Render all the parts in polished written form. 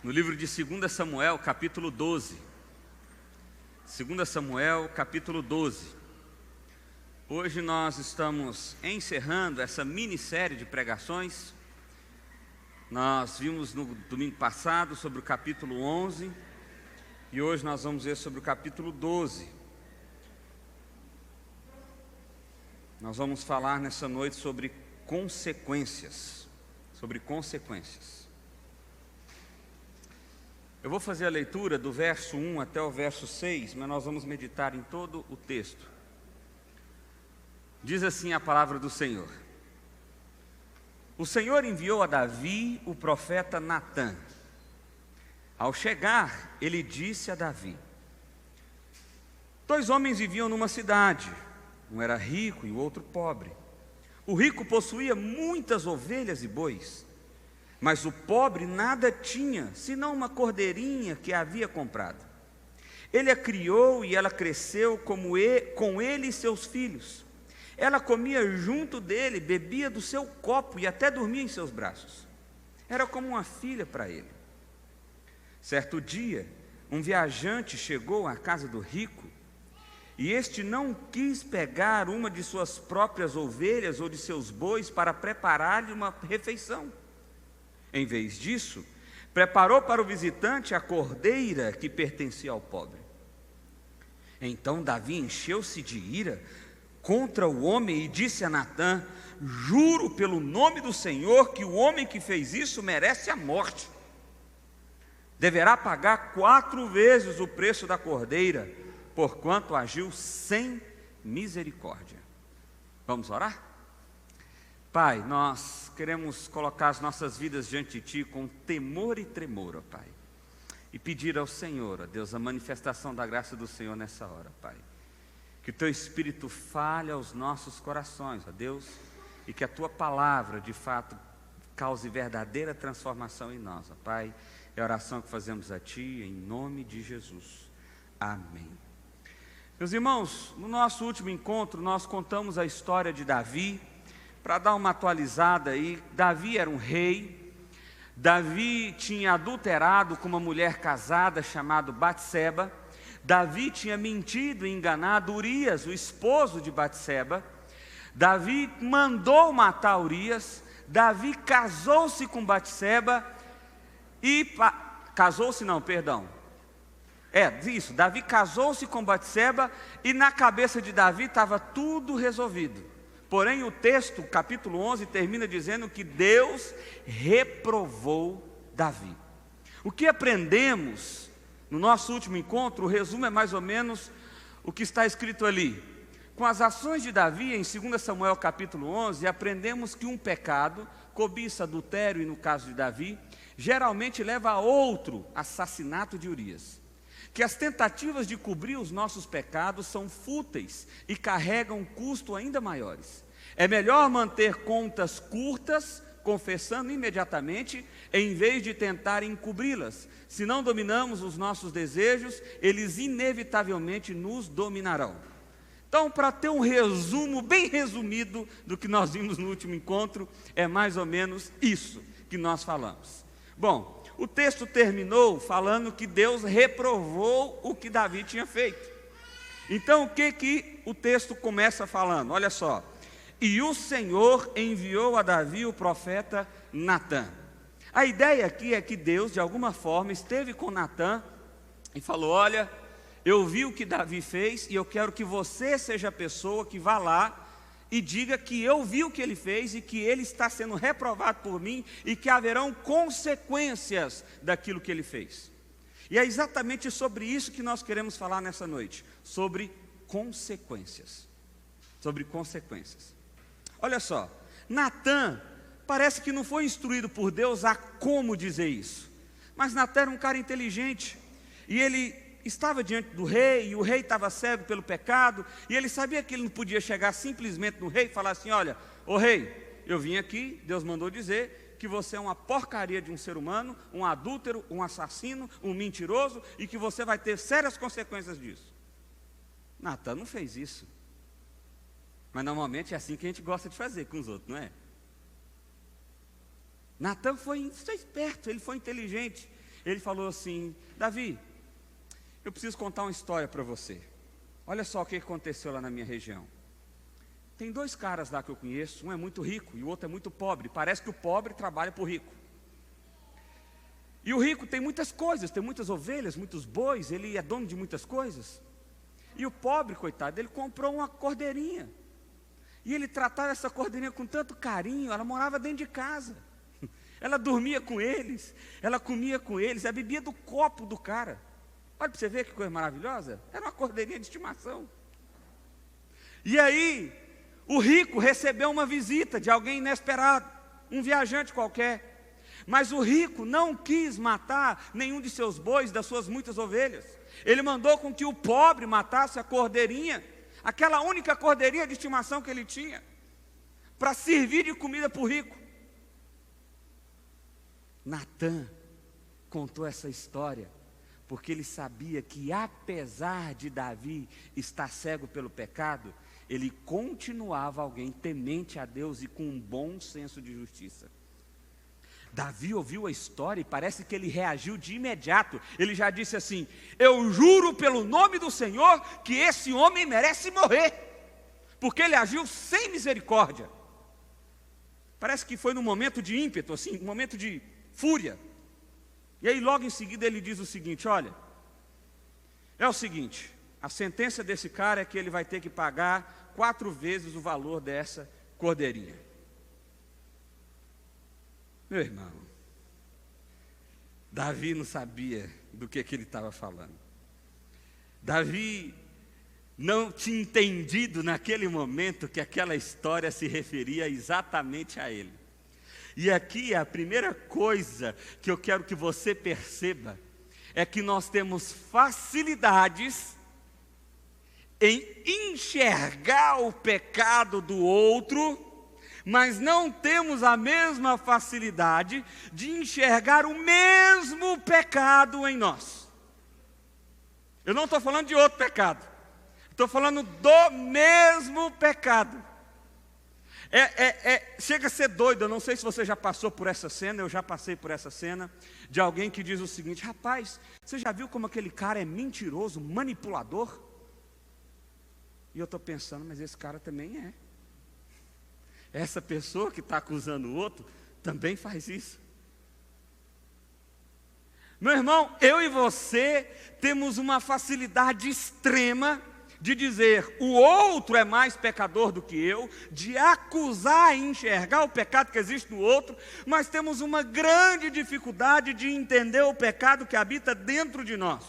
no livro de 2 Samuel, capítulo 12. 2 Samuel, capítulo 12. Hoje nós estamos encerrando essa minissérie de pregações. Nós vimos no domingo passado sobre o capítulo 11 e hoje nós vamos ver sobre o capítulo 12. Nós vamos falar nessa noite sobre consequências. Eu vou fazer a leitura do verso 1 até o verso 6, mas nós vamos meditar em todo o texto. Diz assim a palavra do Senhor: O Senhor enviou a Davi o profeta Natã. Ao chegar, ele disse a Davi: 2 homens viviam numa cidade, um era rico e o outro pobre. O rico possuía muitas ovelhas e bois, mas o pobre nada tinha, senão uma cordeirinha que havia comprado. Ele a criou e ela cresceu com ele e seus filhos. Ela comia junto dele, bebia do seu copo e até dormia em seus braços. Era como uma filha para ele. Certo dia, um viajante chegou à casa do rico, e este não quis pegar uma de suas próprias ovelhas ou de seus bois para preparar-lhe uma refeição. Em vez disso, preparou para o visitante a cordeira que pertencia ao pobre. Então Davi encheu-se de ira contra o homem e disse a Natã: Juro pelo nome do Senhor que o homem que fez isso merece a morte. Deverá pagar 4 vezes o preço da cordeira, porquanto agiu sem misericórdia. Vamos orar? Pai, nós queremos colocar as nossas vidas diante de Ti com temor e tremor, ó Pai, e pedir ao Senhor, ó Deus, a manifestação da graça do Senhor nessa hora, Pai. Que o Teu Espírito fale aos nossos corações, ó Deus, e que a Tua palavra, de fato, cause verdadeira transformação em nós, ó Pai. É a oração que fazemos a Ti, em nome de Jesus. Amém. Meus irmãos, no nosso último encontro, nós contamos a história de Davi. Para dar uma atualizada aí, Davi era um rei. Davi tinha adulterado com uma mulher casada chamada Batseba. Davi tinha mentido e enganado Urias, o esposo de Batseba. Davi mandou matar Urias. Davi casou-se com Batseba e Davi casou-se com Batseba e na cabeça de Davi estava tudo resolvido. Porém, o texto, capítulo 11, termina dizendo que Deus reprovou Davi. O que aprendemos no nosso último encontro, o resumo é mais ou menos o que está escrito ali. Com as ações de Davi, em 2 Samuel capítulo 11, aprendemos que um pecado, cobiça, adultério, e no caso de Davi, geralmente leva a outro, assassinato de Urias. Que as tentativas de cobrir os nossos pecados são fúteis e carregam um custo ainda maiores. É melhor manter contas curtas, confessando imediatamente, em vez de tentar encobri-las. Se não dominamos os nossos desejos, eles inevitavelmente nos dominarão. Então, para ter um resumo bem resumido do que nós vimos no último encontro, é mais ou menos isso que nós falamos. Bom, o texto terminou falando que Deus reprovou o que Davi tinha feito. Então, o que o texto começa falando? Olha só. E o Senhor enviou a Davi o profeta Natã. A ideia aqui é que Deus, de alguma forma, esteve com Natã e falou: olha, eu vi o que Davi fez e eu quero que você seja a pessoa que vá lá e diga que eu vi o que ele fez e que ele está sendo reprovado por mim e que haverão consequências daquilo que ele fez. E é exatamente sobre isso que nós queremos falar nessa noite, sobre consequências. Olha só, Natã parece que não foi instruído por Deus a como dizer isso, mas Natã era um cara inteligente, e ele estava diante do rei, e o rei estava cego pelo pecado, e ele sabia que ele não podia chegar simplesmente no rei e falar assim: olha, ô rei, eu vim aqui, Deus mandou dizer que você é uma porcaria de um ser humano, um adúltero, um assassino, um mentiroso, e que você vai ter sérias consequências disso. Natã não fez isso, mas normalmente é assim que a gente gosta de fazer com os outros, não é? Natã foi esperto, ele foi inteligente. Ele falou assim: Davi, eu preciso contar uma história para você. Olha só o que aconteceu lá na minha região. Tem 2 caras lá que eu conheço, um é muito rico e o outro é muito pobre. Parece que o pobre trabalha para o rico. E o rico tem muitas coisas, tem muitas ovelhas, muitos bois, ele é dono de muitas coisas. E o pobre, coitado, ele comprou uma cordeirinha. E ele tratava essa cordeirinha com tanto carinho, ela morava dentro de casa. Ela dormia com eles, ela comia com eles, ela bebia do copo do cara. Olha para você ver que coisa maravilhosa. Era uma cordeirinha de estimação. E aí, o rico recebeu uma visita de alguém inesperado, um viajante qualquer. Mas o rico não quis matar nenhum de seus bois, das suas muitas ovelhas. Ele mandou com que o pobre matasse a cordeirinha, aquela única cordeirinha de estimação que ele tinha, para servir de comida para o rico. Natã contou essa história porque ele sabia que, apesar de Davi estar cego pelo pecado, ele continuava alguém temente a Deus e com um bom senso de justiça. Davi ouviu a história e parece que ele reagiu de imediato. Ele já disse assim: eu juro pelo nome do Senhor que esse homem merece morrer, porque ele agiu sem misericórdia. Parece que foi num momento de ímpeto, assim, um momento de fúria. E aí logo em seguida ele diz o seguinte: olha, é o seguinte, a sentença desse cara é que ele vai ter que pagar 4 vezes o valor dessa cordeirinha. Meu irmão, Davi não sabia do que ele estava falando. Davi não tinha entendido naquele momento que aquela história se referia exatamente a ele. E aqui a primeira coisa que eu quero que você perceba é que nós temos facilidades em enxergar o pecado do outro, mas não temos a mesma facilidade de enxergar o mesmo pecado em nós. Eu não estou falando de outro pecado, estou falando do mesmo pecado. Chega a ser doido. Eu não sei se você já passou por essa cena. Eu já passei por essa cena de alguém que diz o seguinte: rapaz, você já viu como aquele cara é mentiroso, manipulador? E eu estou pensando, mas esse cara também é. Essa pessoa que está acusando o outro também faz isso. Meu irmão, eu e você temos uma facilidade extrema de dizer o outro é mais pecador do que eu, de acusar e enxergar o pecado que existe no outro, mas temos uma grande dificuldade de entender o pecado que habita dentro de nós,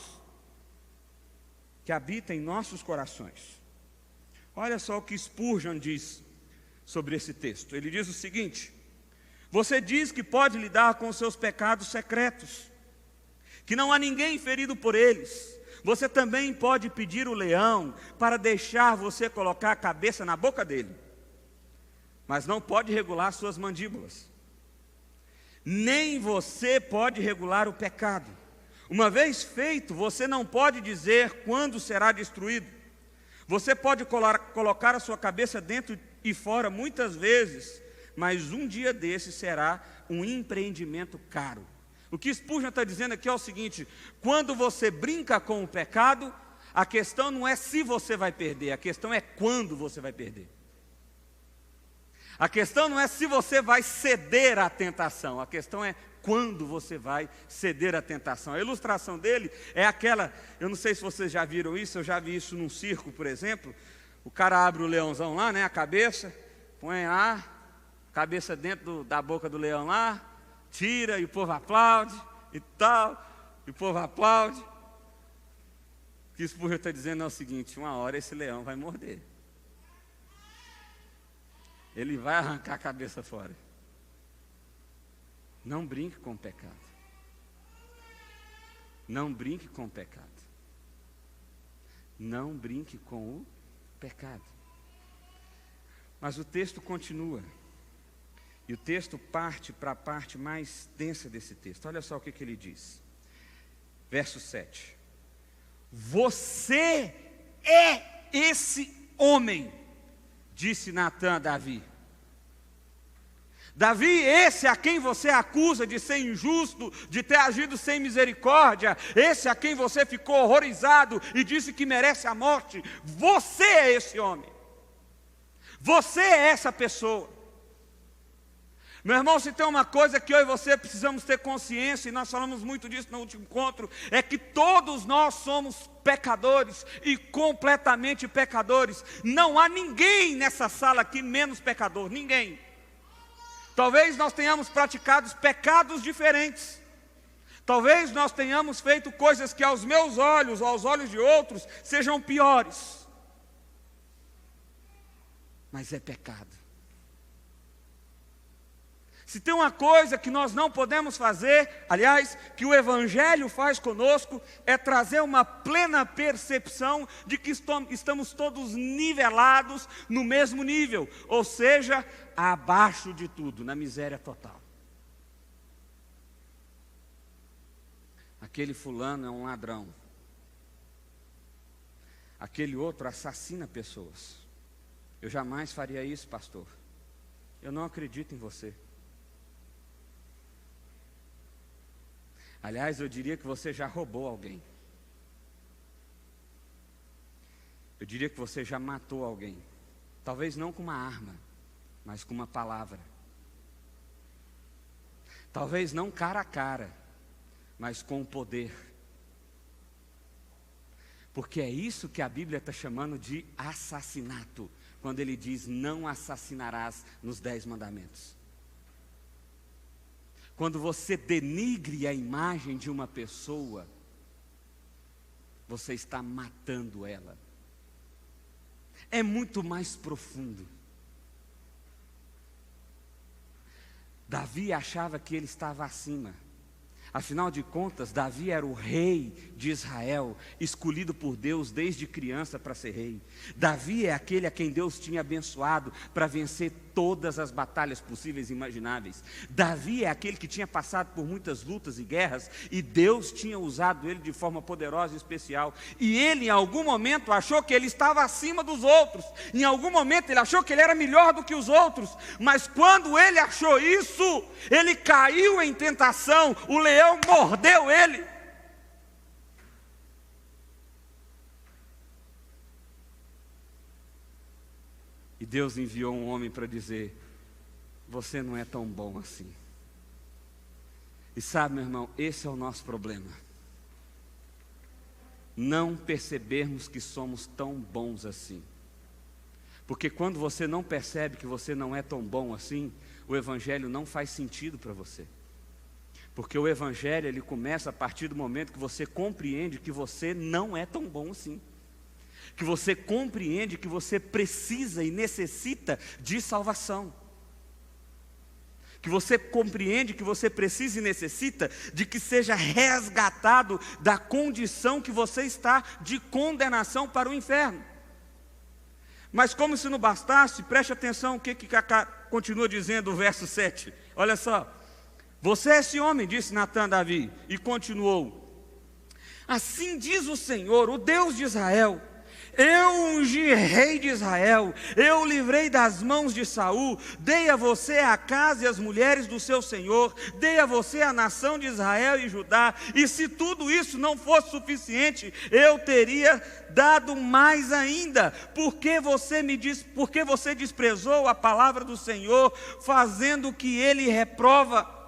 que habita em nossos corações. Olha só o que Spurgeon diz sobre esse texto. Ele diz o seguinte: você diz que pode lidar com os seus pecados secretos, que não há ninguém ferido por eles. Você também pode pedir o leão para deixar você colocar a cabeça na boca dele, mas não pode regular suas mandíbulas. Nem você pode regular o pecado. Uma vez feito, você não pode dizer quando será destruído. Você pode colocar a sua cabeça dentro e fora muitas vezes, mas um dia desse será um empreendimento caro. O que Spurgeon está dizendo aqui é o seguinte: quando você brinca com o pecado, a questão não é se você vai perder, a questão é quando você vai perder. A questão não é se você vai ceder à tentação, a questão é quando você vai ceder à tentação. A ilustração dele é aquela, eu não sei se vocês já viram isso, eu já vi isso num circo, por exemplo. O cara abre o leãozão lá, né, a cabeça, põe a cabeça dentro da boca do leão lá, tira e o povo aplaude e tal, e o povo aplaude. O que Spurgeon está dizendo é o seguinte: uma hora esse leão vai morder. Ele vai arrancar a cabeça fora. Não brinque com o pecado. Não brinque com o pecado. Não brinque com o pecado. Mas o texto continua. E o texto parte para a parte mais densa desse texto. Olha só o que ele diz. Verso 7. Você é esse homem, disse Natã a Davi. Davi, esse a quem você acusa de ser injusto, de ter agido sem misericórdia, esse a quem você ficou horrorizado e disse que merece a morte, você é esse homem. Você é essa pessoa. Meu irmão, se tem uma coisa que eu e você precisamos ter consciência, e nós falamos muito disso no último encontro, é que todos nós somos pecadores e completamente pecadores. Não há ninguém nessa sala aqui menos pecador, ninguém. Talvez nós tenhamos praticado pecados diferentes. Talvez nós tenhamos feito coisas que aos meus olhos ou aos olhos de outros sejam piores. Mas é pecado. Se tem uma coisa que nós não podemos fazer, aliás, que o Evangelho faz conosco, é trazer uma plena percepção de que estamos todos nivelados no mesmo nível, ou seja, abaixo de tudo, na miséria total. Aquele fulano é um ladrão. Aquele outro assassina pessoas. Eu jamais faria isso, pastor. Eu não acredito em você. Aliás, eu diria que você já roubou alguém. Eu diria que você já matou alguém. Talvez não com uma arma, mas com uma palavra. Talvez não cara a cara, mas com o poder. Porque é isso que a Bíblia está chamando de assassinato, quando ele diz, não assassinarás nos 10 mandamentos. Quando você denigre a imagem de uma pessoa, você está matando ela. É muito mais profundo. Davi achava que ele estava acima. Afinal de contas, Davi era o rei de Israel, escolhido por Deus desde criança para ser rei. Davi é aquele a quem Deus tinha abençoado para vencer todas as batalhas possíveis e imagináveis. Davi é aquele que tinha passado por muitas lutas e guerras, e Deus tinha usado ele de forma poderosa e especial. E ele em algum momento achou que ele estava acima dos outros, em algum momento ele achou que ele era melhor do que os outros, mas quando ele achou isso, ele caiu em tentação, o leão mordeu ele. E Deus enviou um homem para dizer, você não é tão bom assim. E sabe, meu irmão, esse é o nosso problema. Não percebermos que somos tão bons assim. Porque quando você não percebe que você não é tão bom assim, o Evangelho não faz sentido para você. Porque o Evangelho, ele começa a partir do momento que você compreende que você não é tão bom assim. Que você compreende que você precisa e necessita de salvação. Que você compreende que você precisa e necessita de que seja resgatado da condição que você está de condenação para o inferno. Mas como se não bastasse, preste atenção o que continua dizendo o verso 7. Olha só. Você é esse homem, disse Natã a Davi, e continuou. Assim diz o Senhor, o Deus de Israel, eu ungi rei de Israel, eu o livrei das mãos de Saul, dei a você a casa e as mulheres do seu Senhor, dei a você a nação de Israel e Judá, e se tudo isso não fosse suficiente, eu teria dado mais ainda, porque você desprezou a palavra do Senhor, fazendo o que ele reprova.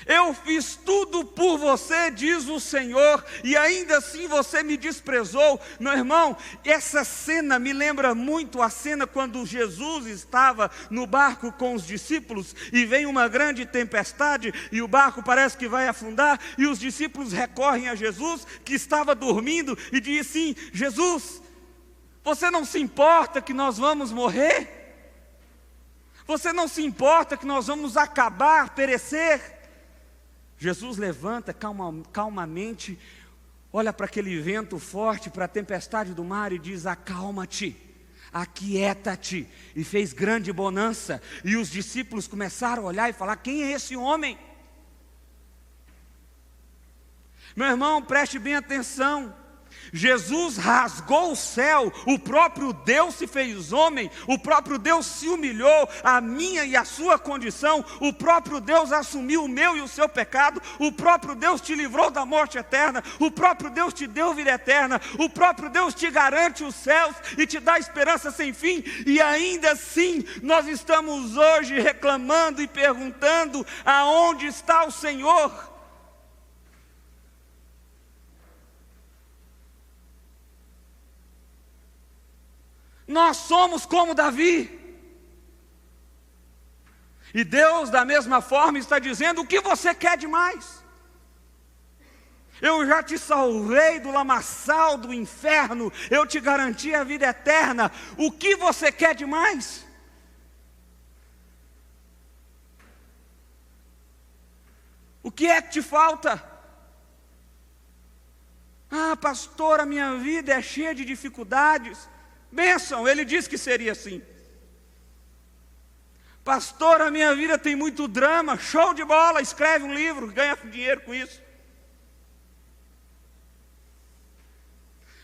Eu fiz tudo por você, diz o Senhor, e ainda assim você me desprezou. Meu irmão, essa cena me lembra muito a cena quando Jesus estava no barco com os discípulos, e vem uma grande tempestade, e o barco parece que vai afundar, e os discípulos recorrem a Jesus, que estava dormindo, e diz assim, Jesus, você não se importa que nós vamos morrer? Você não se importa que nós vamos acabar, perecer? Jesus levanta calmamente, olha para aquele vento forte, para a tempestade do mar e diz, acalma-te, aquieta-te, e fez grande bonança, e os discípulos começaram a olhar e falar, quem é esse homem? Meu irmão, preste bem atenção, Jesus rasgou o céu, o próprio Deus se fez homem, o próprio Deus se humilhou, a minha e a sua condição, o próprio Deus assumiu o meu e o seu pecado, o próprio Deus te livrou da morte eterna, o próprio Deus te deu vida eterna, o próprio Deus te garante os céus e te dá esperança sem fim, e ainda assim nós estamos hoje reclamando e perguntando: aonde está o Senhor? Nós somos como Davi. E Deus, da mesma forma, está dizendo: o que você quer demais? Eu já te salvei do lamaçal do inferno, eu te garanti a vida eterna. O que você quer demais? O que é que te falta? Ah, pastor, a minha vida é cheia de dificuldades. Bênção, ele disse que seria assim. Pastor, a minha vida tem muito drama. Show de bola, escreve um livro, ganha dinheiro com isso.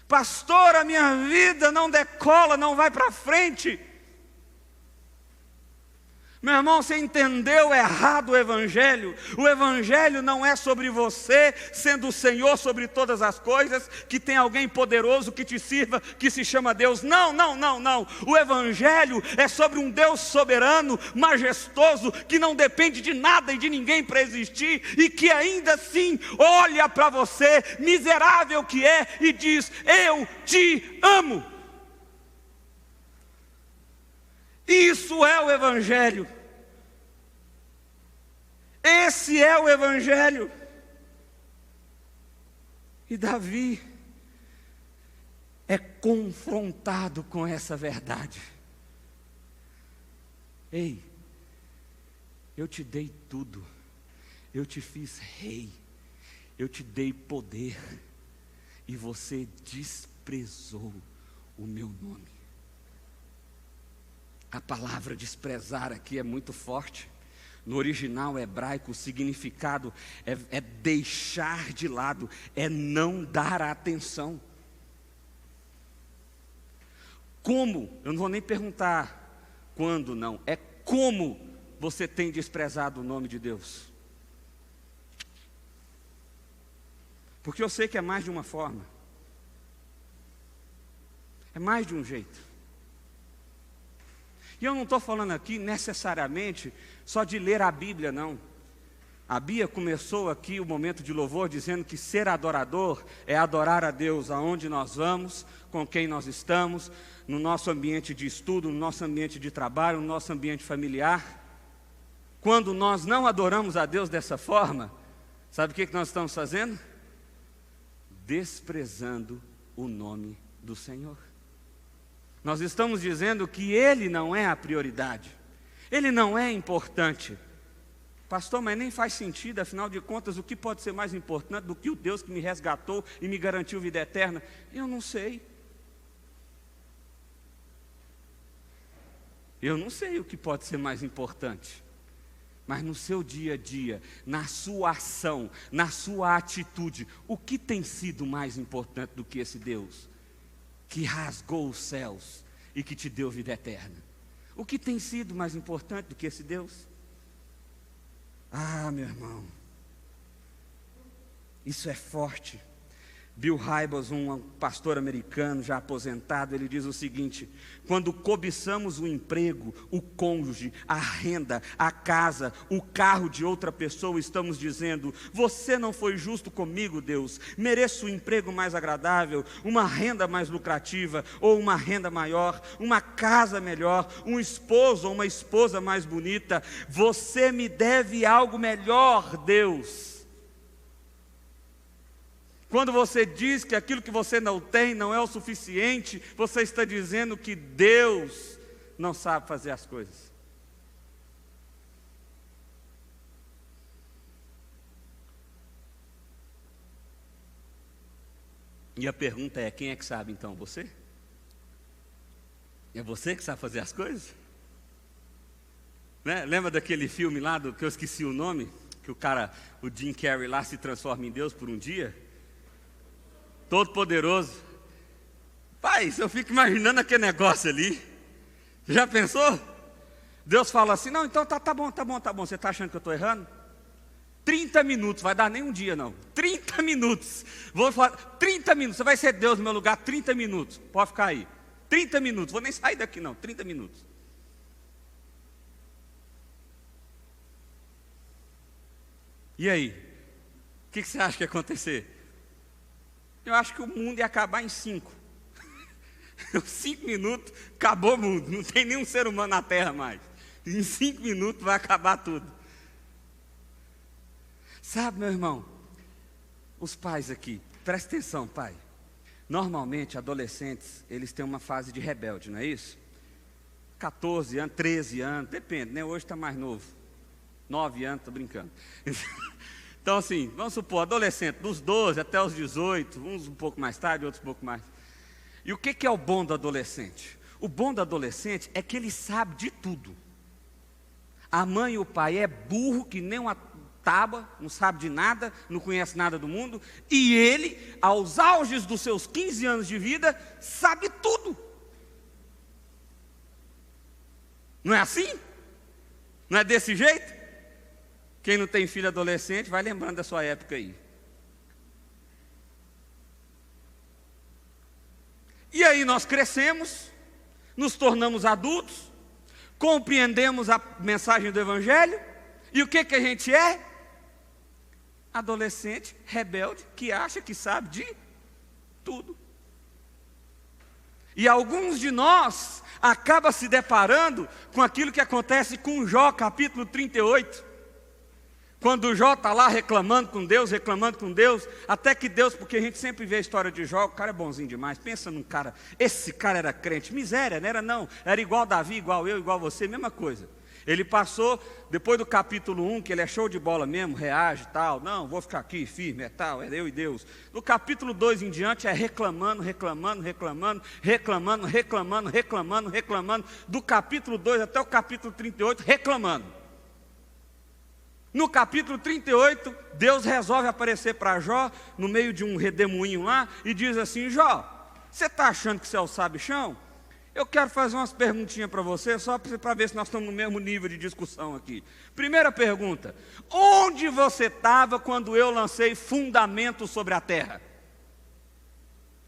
Pastor, a minha vida não decola, não vai para frente. Meu irmão, você entendeu errado o Evangelho. O Evangelho não é sobre você sendo o Senhor sobre todas as coisas, que tem alguém poderoso que te sirva, que se chama Deus. Não, não, não, não. O Evangelho é sobre um Deus soberano, majestoso, que não depende de nada e de ninguém para existir, e que ainda assim olha para você, miserável que é, e diz: eu te amo. Isso é o Evangelho. Esse é o Evangelho. E Davi é confrontado com essa verdade. Ei, eu te dei tudo, eu te fiz rei, eu te dei poder, e você desprezou o meu nome. A palavra desprezar aqui é muito forte. No original hebraico, o significado é deixar de lado, é não dar atenção. Como? Eu não vou nem perguntar quando, não. É como você tem desprezado o nome de Deus. Porque eu sei que é mais de uma forma. É mais de um jeito. E eu não estou falando aqui necessariamente só de ler a Bíblia, não. A Bia começou aqui o momento de louvor dizendo que ser adorador é adorar a Deus aonde nós vamos, com quem nós estamos, no nosso ambiente de estudo, no nosso ambiente de trabalho, no nosso ambiente familiar. Quando nós não adoramos a Deus dessa forma, sabe o que nós estamos fazendo? Desprezando o nome do Senhor. Nós estamos dizendo que Ele não é a prioridade, Ele não é importante. Pastor, mas nem faz sentido, afinal de contas, o que pode ser mais importante do que o Deus que me resgatou e me garantiu vida eterna? Eu não sei. Eu não sei o que pode ser mais importante. Mas no seu dia a dia, na sua ação, na sua atitude, o que tem sido mais importante do que esse Deus que rasgou os céus e que te deu vida eterna? O que tem sido mais importante do que esse Deus? Ah, meu irmão, isso é forte. Bill Hybels, um pastor americano já aposentado, ele diz o seguinte: quando cobiçamos o emprego, o cônjuge, a renda, a casa, o carro de outra pessoa, estamos dizendo: você não foi justo comigo, Deus, mereço um emprego mais agradável, uma renda mais lucrativa, ou uma renda maior, uma casa melhor, um esposo ou uma esposa mais bonita. Você me deve algo melhor, Deus. Quando você diz que aquilo que você não tem não é o suficiente, você está dizendo que Deus não sabe fazer as coisas. E a pergunta é: quem é que sabe então? Você? É você que sabe fazer as coisas? Né? Lembra daquele filme lá, que eu esqueci o nome? Que o Jim Carrey lá se transforma em Deus por um dia? Todo-Poderoso. Pai, eu fico imaginando aquele negócio ali. Já pensou? Deus fala assim, não, então tá bom. Você está achando que eu estou errando? 30 minutos, vai dar nem um dia não. 30 minutos. Vou falar, 30 minutos, você vai ser Deus no meu lugar, 30 minutos. Pode ficar aí. 30 minutos, vou nem sair daqui não, 30 minutos. E aí? O que você acha que ia acontecer? Eu acho que o mundo ia acabar em 5. 5 minutos, acabou o mundo. Não tem nenhum ser humano na Terra mais. Em 5 minutos vai acabar tudo. Sabe, meu irmão, os pais aqui, presta atenção, pai. Normalmente, adolescentes, eles têm uma fase de rebelde, não é isso? 14 anos, 13 anos, depende, né? Hoje está mais novo. 9 anos, estou brincando. Então, assim, vamos supor, adolescente, dos 12 até os 18, uns um pouco mais tarde, outros um pouco mais. E o que é o bom do adolescente? O bom do adolescente é que ele sabe de tudo. A mãe e o pai é burro que nem uma tábua, não sabe de nada, não conhece nada do mundo. E ele, aos auges dos seus 15 anos de vida, sabe tudo. Não é assim? Não é desse jeito? Quem não tem filho adolescente, vai lembrando da sua época aí. E aí nós crescemos, nos tornamos adultos, compreendemos a mensagem do Evangelho, e o que a gente é? Adolescente, rebelde, que acha que sabe de tudo. E alguns de nós acabam se deparando com aquilo que acontece com Jó, capítulo 38. Quando Jó está lá reclamando com Deus, até que Deus, porque a gente sempre vê a história de Jó, o cara é bonzinho demais, pensa num cara, esse cara era crente, miséria, não era não, era igual Davi, igual eu, igual você, mesma coisa. Ele passou, depois do capítulo 1, que ele é show de bola mesmo, reage e tal, não, vou ficar aqui firme, é tal, é eu e Deus. Do capítulo 2 em diante é reclamando. Do capítulo 2 até o capítulo 38, reclamando. No capítulo 38, Deus resolve aparecer para Jó, no meio de um redemoinho lá, e diz assim, Jó, você está achando que você é o sabichão? Eu quero fazer umas perguntinhas para você, só para ver se nós estamos no mesmo nível de discussão aqui. Primeira pergunta, onde você estava quando eu lancei fundamentos sobre a terra?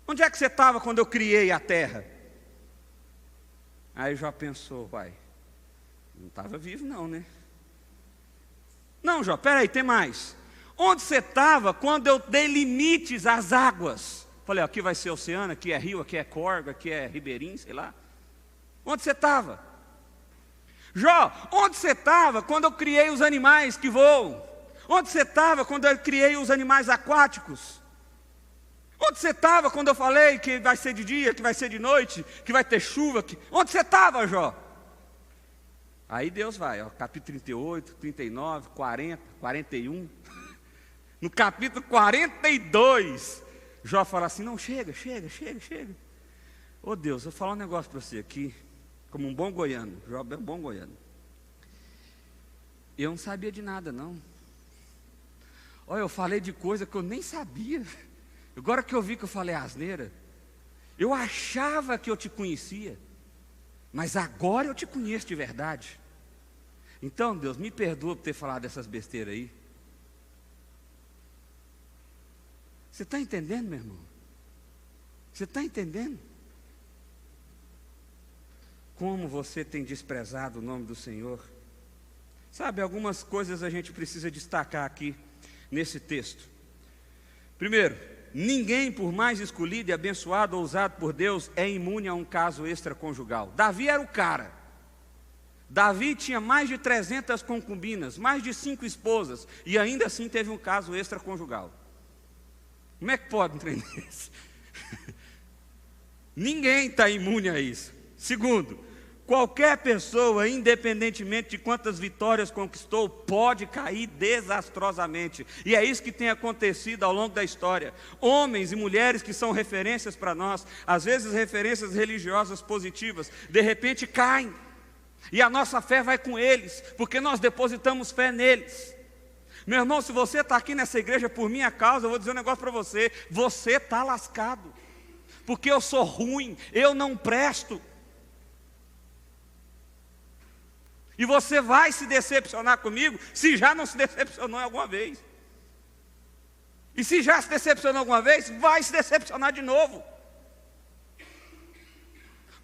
Onde é que você estava quando eu criei a terra? Aí Jó pensou, pai, não estava vivo não, né? Não, Jó, peraí, tem mais. Onde você estava quando eu dei limites às águas? Falei, aqui vai ser oceano, aqui é rio, aqui é córrego, aqui é ribeirinho, sei lá. Onde você estava? Jó, onde você estava quando eu criei os animais que voam? Onde você estava quando eu criei os animais aquáticos? Onde você estava quando eu falei que vai ser de dia, que vai ser de noite, que vai ter chuva? Onde você estava, Jó? Aí Deus vai, ó, capítulo 38, 39, 40, 41. No capítulo 42, Jó fala assim, não, chega. Ô Deus, eu vou falar um negócio para você aqui, como um bom goiano, Jó é um bom goiano. Eu não sabia de nada, não. Olha, eu falei de coisa que eu nem sabia. Agora que eu vi que eu falei asneira, eu achava que eu te conhecia, mas agora eu te conheço de verdade. Então, Deus, me perdoa por ter falado dessas besteiras aí. Você está entendendo, meu irmão? Você está entendendo? Como você tem desprezado o nome do Senhor? Sabe, algumas coisas a gente precisa destacar aqui nesse texto. Primeiro, ninguém, por mais escolhido e abençoado ou usado por Deus, é imune a um caso extraconjugal. Davi era o cara. Davi tinha mais de 300 concubinas, mais de 5 esposas, e ainda assim teve um caso extraconjugal. Como é que pode um trem desse? Ninguém está imune a isso. Segundo, qualquer pessoa, independentemente de quantas vitórias conquistou, pode cair desastrosamente. E é isso que tem acontecido ao longo da história. Homens e mulheres que são referências para nós, às vezes referências religiosas positivas, de repente caem. E a nossa fé vai com eles, porque nós depositamos fé neles. Meu irmão, se você está aqui nessa igreja por minha causa, eu vou dizer um negócio para você: você está lascado, porque eu sou ruim, eu não presto. E você vai se decepcionar comigo, se já não se decepcionou alguma vez. E se já se decepcionou alguma vez, vai se decepcionar de novo.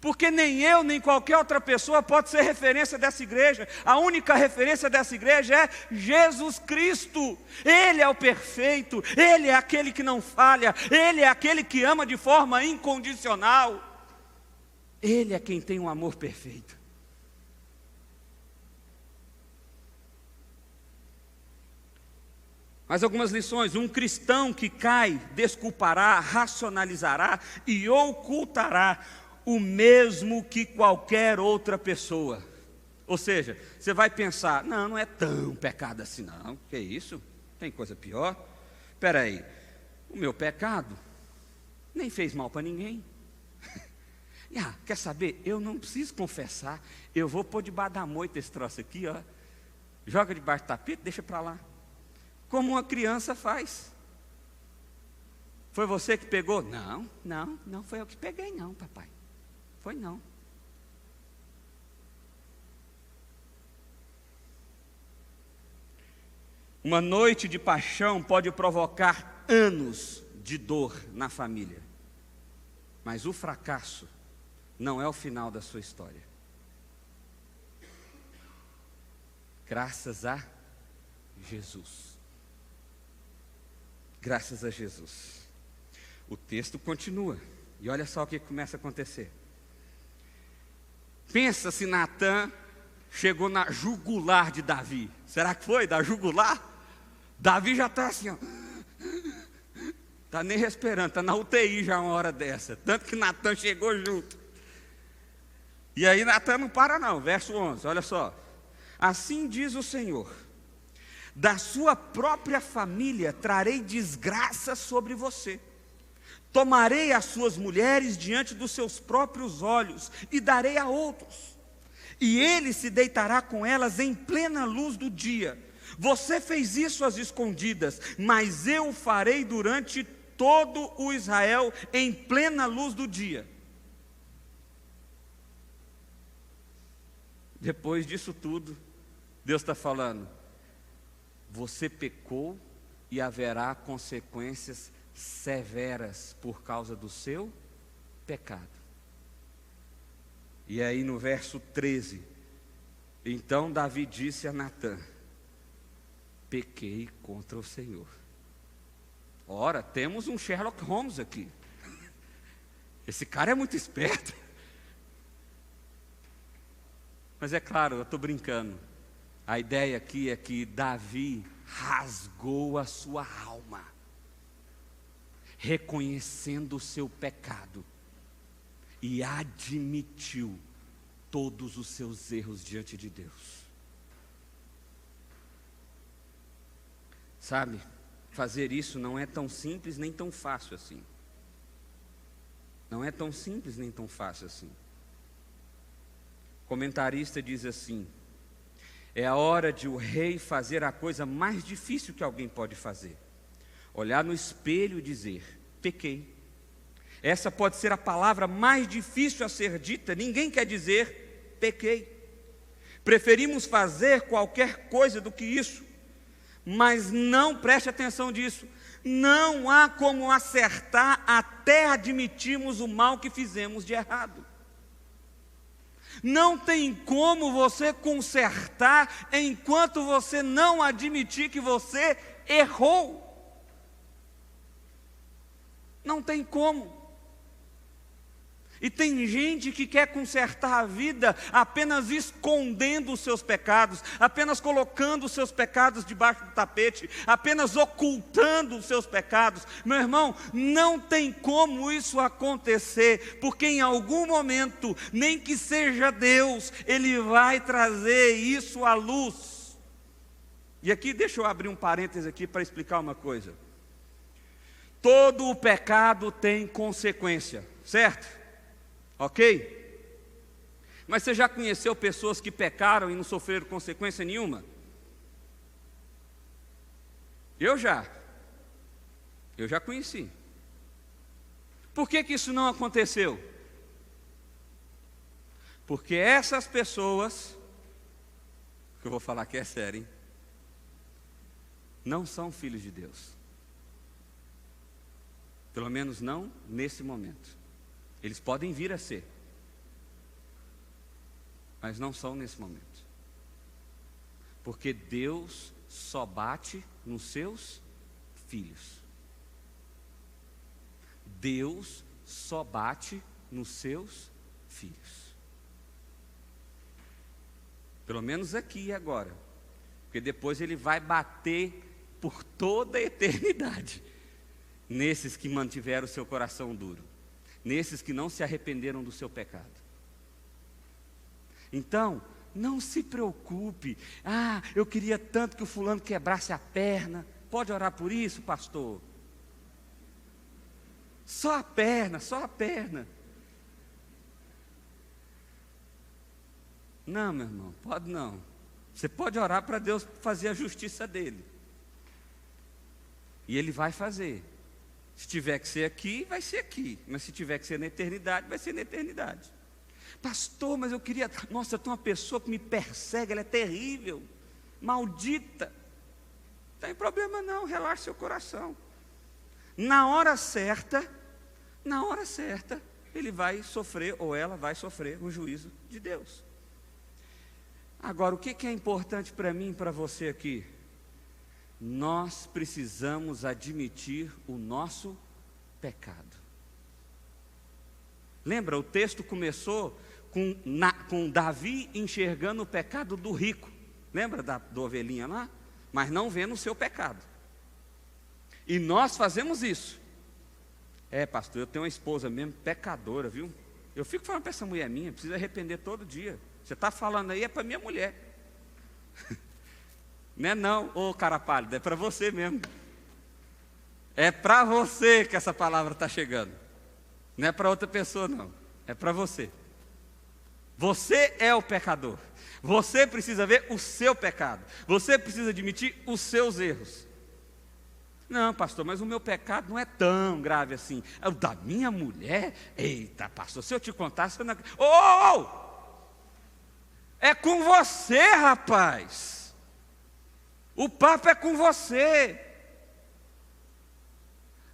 Porque nem eu, nem qualquer outra pessoa pode ser referência dessa igreja. A única referência dessa igreja é Jesus Cristo. Ele é o perfeito, Ele é aquele que não falha, Ele é aquele que ama de forma incondicional. Ele é quem tem um amor perfeito. Mais algumas lições. Um cristão que cai desculpará, racionalizará e ocultará o mesmo que qualquer outra pessoa. Ou seja, você vai pensar: não é tão pecado assim não, que isso? Tem coisa pior? Espera aí, o meu pecado nem fez mal para ninguém. Quer saber? Eu não preciso confessar, eu vou pôr debaixo da moita esse troço aqui, ó. Joga debaixo do tapete, deixa para lá. Como uma criança faz. Foi você que pegou? Não foi eu que peguei não, papai. Foi não. Uma noite de paixão pode provocar anos de dor na família. Mas o fracasso não é o final da sua história. Graças a Jesus. Graças a Jesus. O texto continua. E olha só o que começa a acontecer. Pensa se Natã chegou na jugular de Davi. Será que foi da jugular? Davi já está assim, ó. Está nem respirando, está na UTI já uma hora dessa. Tanto que Natã chegou junto. E aí Natã não para não. Verso 11, olha só. Assim diz o Senhor: da sua própria família trarei desgraça sobre você. Tomarei as suas mulheres diante dos seus próprios olhos e darei a outros. E ele se deitará com elas em plena luz do dia. Você fez isso às escondidas, mas eu o farei durante todo o Israel em plena luz do dia. Depois disso tudo, Deus está falando: você pecou e haverá consequências severas por causa do seu pecado. E aí no verso 13, então Davi disse a Natã: pequei contra o Senhor. Ora, temos um Sherlock Holmes aqui. Esse cara é muito esperto. Mas é claro, eu estou brincando. A ideia aqui é que Davi rasgou a sua alma, reconhecendo o seu pecado, e admitiu todos os seus erros diante de Deus. Sabe, fazer isso não é tão simples nem tão fácil assim. Não é tão simples nem tão fácil assim. O comentarista diz assim: é a hora de o rei fazer a coisa mais difícil que alguém pode fazer: olhar no espelho e dizer: pequei. Essa pode ser a palavra mais difícil a ser dita. Ninguém quer dizer pequei. Preferimos fazer qualquer coisa do que isso. Mas não preste atenção disso. Não há como acertar até admitirmos o mal que fizemos de errado. Não tem como você consertar enquanto você não admitir que você errou. Não tem como. E tem gente que quer consertar a vida apenas escondendo os seus pecados, apenas colocando os seus pecados debaixo do tapete, apenas ocultando os seus pecados. Meu irmão, não tem como isso acontecer, porque em algum momento, nem que seja Deus, Ele vai trazer isso à luz. E aqui deixa eu abrir um parêntese aqui para explicar uma coisa. Todo o pecado tem consequência, certo? Ok? Mas você já conheceu pessoas que pecaram e não sofreram consequência nenhuma? Eu já conheci. Por que isso não aconteceu? Porque essas pessoas, que eu vou falar que é sério, hein? Não são filhos de Deus. Pelo menos não nesse momento. Eles podem vir a ser, mas não são nesse momento. Porque Deus só bate nos seus filhos. Deus só bate nos seus filhos. Pelo menos aqui e agora. Porque depois Ele vai bater por toda a eternidade nesses que mantiveram o seu coração duro, nesses que não se arrependeram do seu pecado. Então, não se preocupe. Eu queria tanto que o fulano quebrasse a perna. Pode orar por isso, pastor? Só a perna, só a perna. Não, meu irmão, pode não. Você pode orar para Deus fazer a justiça dele. E Ele vai fazer. Se tiver que ser aqui, vai ser aqui. Mas se tiver que ser na eternidade, vai ser na eternidade. Pastor, mas eu queria... Nossa, tem uma pessoa que me persegue, ela é terrível, maldita. Não tem problema não, relaxe seu coração. Na hora certa, ele vai sofrer, ou ela vai sofrer o juízo de Deus. Agora, o que é importante para mim e para você aqui? Nós precisamos admitir o nosso pecado. Lembra, o texto começou com Davi enxergando o pecado do rico. Lembra da ovelhinha lá? Mas não vendo o seu pecado. E nós fazemos isso. Pastor, eu tenho uma esposa mesmo pecadora, viu? Eu fico falando para essa mulher minha, precisa arrepender todo dia. Você está falando aí, é para minha mulher. Não é não, ô cara pálido, é para você mesmo. É para você que essa palavra está chegando. Não é para outra pessoa não, é para você. Você é o pecador. Você precisa ver o seu pecado. Você precisa admitir os seus erros. Não, pastor, mas o meu pecado não é tão grave assim. O da minha mulher, eita, pastor, se eu te contasse, eu não... É com você, rapaz. O papo é com você.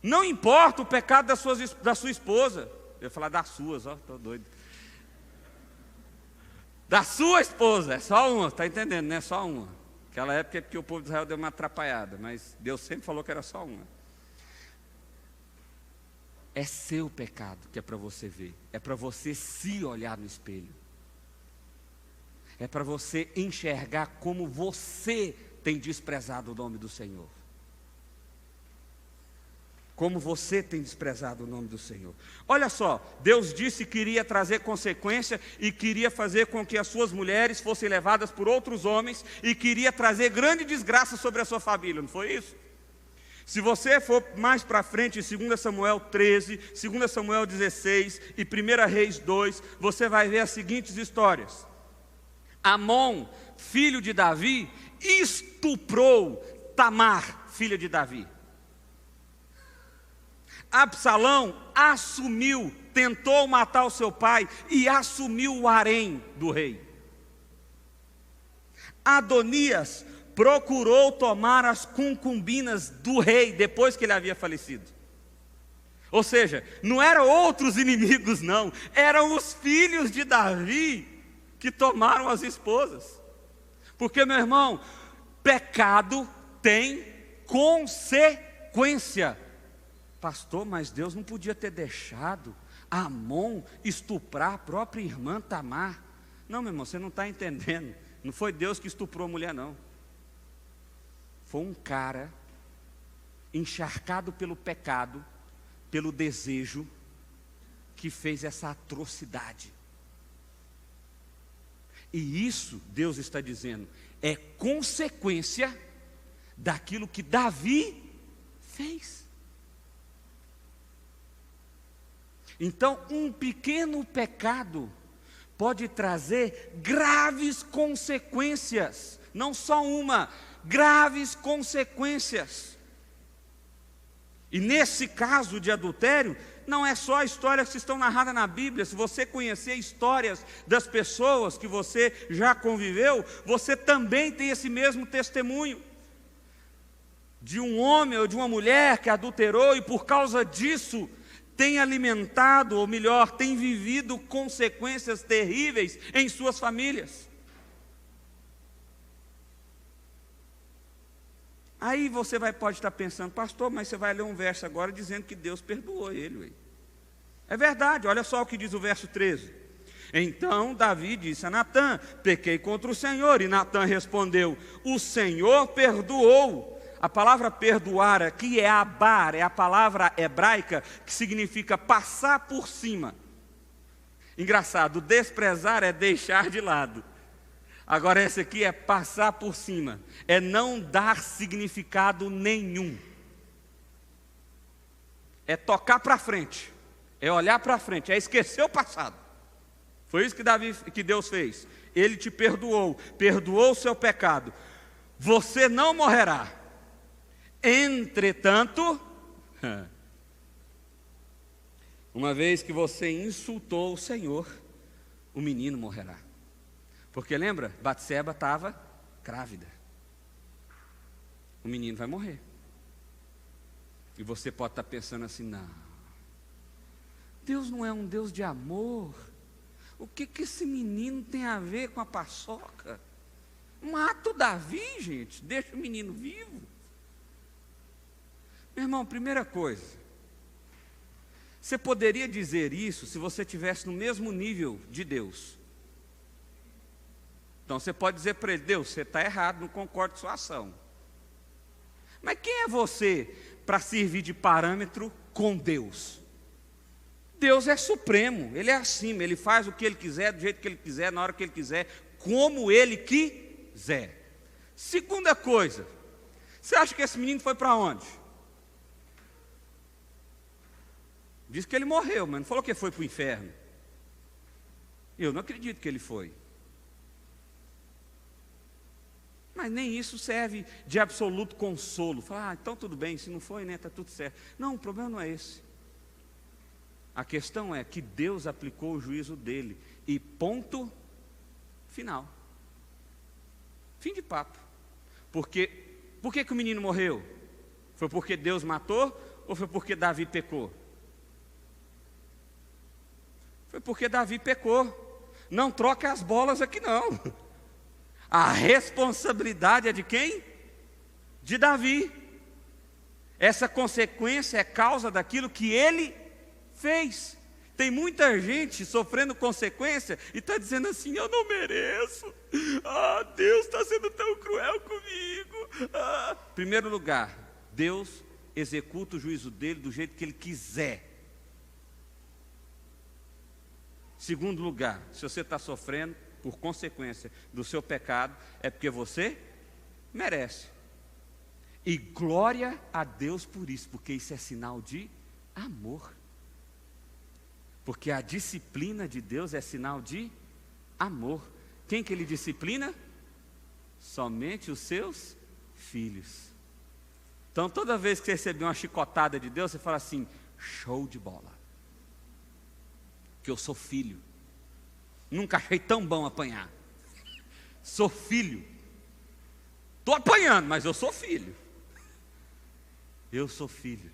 Não importa o pecado da sua esposa. Eu ia falar das suas, estou doido. Da sua esposa, é só uma, está entendendo, não é só uma. Aquela época é porque o povo de Israel deu uma atrapalhada, mas Deus sempre falou que era só uma. É seu pecado que é para você ver, é para você se olhar no espelho. É para você enxergar como você tem desprezado o nome do Senhor. Como você tem desprezado o nome do Senhor. Olha só, Deus disse que iria trazer consequência e queria fazer com que as suas mulheres fossem levadas por outros homens e queria trazer grande desgraça sobre a sua família, não foi isso? Se você for mais para frente, em 2 Samuel 13, 2 Samuel 16 e 1 Reis 2, você vai ver as seguintes histórias. Amon, filho de Davi, estuprou Tamar, filha de Davi. Absalão tentou matar o seu pai e assumiu o harém do rei. Adonias procurou tomar as concubinas do rei depois que ele havia falecido. Ou seja, não eram outros inimigos não, eram os filhos de Davi que tomaram as esposas. Porque, meu irmão, pecado tem consequência. Pastor, mas Deus não podia ter deixado Amon estuprar a própria irmã Tamar. Não, meu irmão, você não está entendendo. Não foi Deus que estuprou a mulher, não. Foi um cara encharcado pelo pecado, pelo desejo, que fez essa atrocidade. E isso, Deus está dizendo, é consequência daquilo que Davi fez. Então, um pequeno pecado pode trazer graves consequências, não só uma, graves consequências. E nesse caso de adultério, não é só histórias que estão narradas na Bíblia. Se você conhecer histórias das pessoas que você já conviveu, você também tem esse mesmo testemunho de um homem ou de uma mulher que adulterou e por causa disso tem alimentado, ou melhor, tem vivido consequências terríveis em suas famílias. Aí você pode estar pensando, pastor, mas você vai ler um verso agora dizendo que Deus perdoou ele. Ué. É verdade, olha só o que diz o verso 13. Então Davi disse a Natã, pequei contra o Senhor. E Natã respondeu, o Senhor perdoou. A palavra perdoar aqui é abar, é a palavra hebraica que significa passar por cima. Engraçado, desprezar é deixar de lado. Agora essa aqui é passar por cima, é não dar significado nenhum. É tocar para frente, é olhar para frente, é esquecer o passado. Foi isso que Deus fez. Ele te perdoou o seu pecado. Você não morrerá. Entretanto, uma vez que você insultou o Senhor, o menino morrerá. Porque lembra, Batseba estava grávida. O menino vai morrer. E você pode estar pensando assim, não, Deus não é um Deus de amor. O que esse menino tem a ver com a paçoca? Mata o Davi, gente, deixa o menino vivo. Meu irmão, primeira coisa, você poderia dizer isso se você estivesse no mesmo nível de Deus. Então você pode dizer para ele, Deus, você está errado, não concordo com sua ação. Mas quem é você para servir de parâmetro com Deus? Deus é supremo, Ele é acima, Ele faz o que Ele quiser, do jeito que Ele quiser, na hora que Ele quiser, como Ele quiser. Segunda coisa, você acha que esse menino foi para onde? Diz que ele morreu, mas não falou que foi para o inferno. Eu não acredito que ele foi. Mas nem isso serve de absoluto consolo. Fala, então tudo bem, se não foi, né, está tudo certo. Não, o problema não é esse. A questão é que Deus aplicou o juízo dele. E ponto final. Fim de papo. Por que o menino morreu? Foi porque Deus matou ou foi porque Davi pecou? Foi porque Davi pecou. Não troca as bolas aqui não. A responsabilidade é de quem? De Davi. Essa consequência é causa daquilo que ele fez. Tem muita gente sofrendo consequência e está dizendo assim, eu não mereço. Deus está sendo tão cruel comigo. Em primeiro lugar, Deus executa o juízo dele do jeito que ele quiser. Segundo lugar, se você está sofrendo por consequência do seu pecado, é porque você merece. E glória a Deus por isso, porque isso é sinal de amor. Porque a disciplina de Deus é sinal de amor. Quem que Ele disciplina? Somente os seus filhos. Então toda vez que você receber uma chicotada de Deus, você fala assim, show de bola. Que eu sou filho. Nunca achei tão bom apanhar. Sou filho. Estou apanhando, mas eu sou filho. Eu sou filho.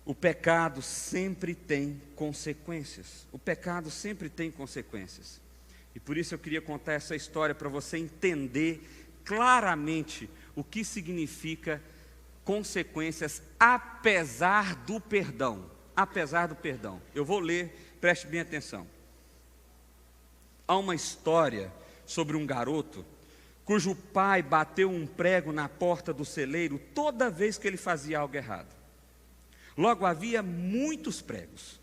O pecado sempre tem consequências. O pecado sempre tem consequências. E por isso eu queria contar essa história para você entender claramente o que significa consequências apesar do perdão. Apesar do perdão. Eu vou ler, preste bem atenção. Há uma história sobre um garoto cujo pai bateu um prego na porta do celeiro toda vez que ele fazia algo errado. Logo havia muitos pregos.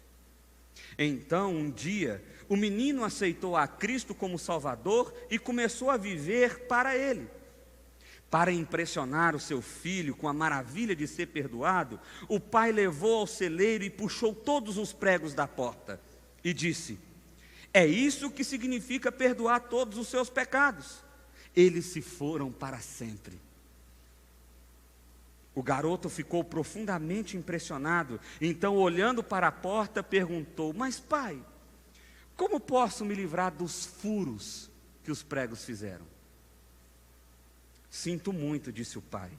Então, um dia, o menino aceitou a Cristo como Salvador e começou a viver para Ele. Para impressionar o seu filho com a maravilha de ser perdoado, o pai levou ao celeiro e puxou todos os pregos da porta e disse: É isso que significa perdoar todos os seus pecados. Eles se foram para sempre. O garoto ficou profundamente impressionado, então, olhando para a porta, perguntou: mas pai, como posso me livrar dos furos que os pregos fizeram? Sinto muito, disse o pai,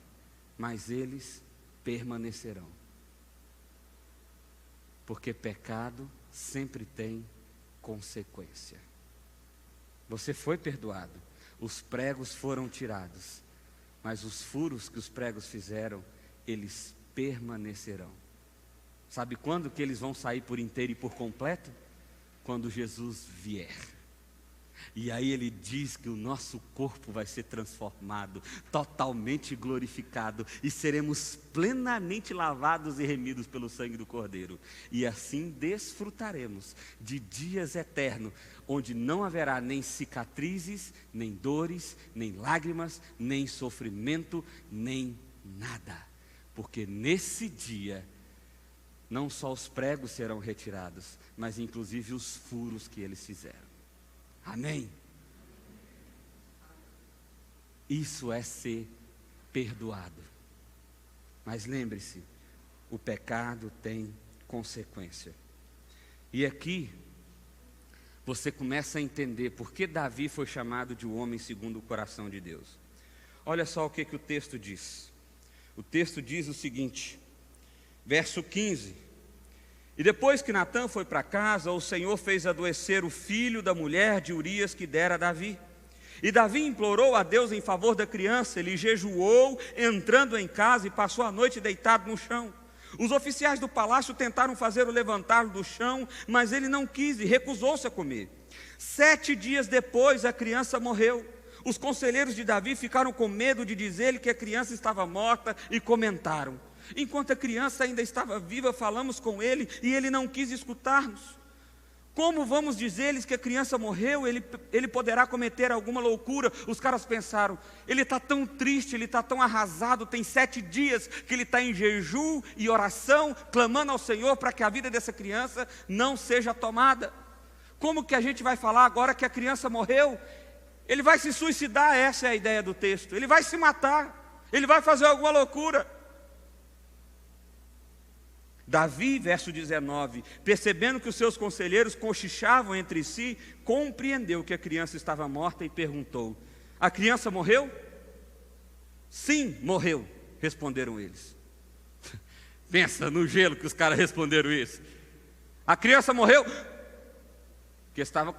mas eles permanecerão. Porque pecado sempre tem consequência. Você foi perdoado, os pregos foram tirados, mas os furos que os pregos fizeram, eles permanecerão. Sabe quando que eles vão sair por inteiro e por completo? Quando Jesus vier. E aí ele diz que o nosso corpo vai ser transformado, totalmente glorificado, e seremos plenamente lavados e remidos pelo sangue do Cordeiro. E assim desfrutaremos de dias eternos, onde não haverá nem cicatrizes, nem dores, nem lágrimas, nem sofrimento, nem nada. Porque nesse dia, não só os pregos serão retirados, mas inclusive os furos que eles fizeram. Amém? Isso é ser perdoado. Mas lembre-se, o pecado tem consequência. E aqui, você começa a entender por que Davi foi chamado de um homem segundo o coração de Deus. Olha só o que o texto diz. O texto diz o seguinte, verso 15: e depois que Natã foi para casa, o Senhor fez adoecer o filho da mulher de Urias que dera a Davi. E Davi implorou a Deus em favor da criança. Ele jejuou, entrando em casa, e passou a noite deitado no chão. Os oficiais do palácio tentaram fazê-lo levantá-lo do chão, mas ele não quis e recusou-se a comer. 7 dias depois, a criança morreu. Os conselheiros de Davi ficaram com medo de dizer-lhe que a criança estava morta e comentaram: enquanto a criança ainda estava viva, falamos com ele e ele não quis escutar-nos. Como vamos dizer-lhes que a criança morreu? Ele poderá cometer alguma loucura. Os caras pensaram: ele está tão triste, ele está tão arrasado, tem 7 dias que ele está em jejum e oração, clamando ao Senhor para que a vida dessa criança não seja tomada. Como que a gente vai falar agora que a criança morreu? Ele vai se suicidar, essa é a ideia do texto. Ele vai se matar, ele vai fazer alguma loucura. Davi, verso 19, percebendo que os seus conselheiros cochichavam entre si, compreendeu que a criança estava morta e perguntou: a criança morreu? Sim, morreu, responderam eles. Pensa no gelo que os caras responderam isso. A criança morreu? Porque estava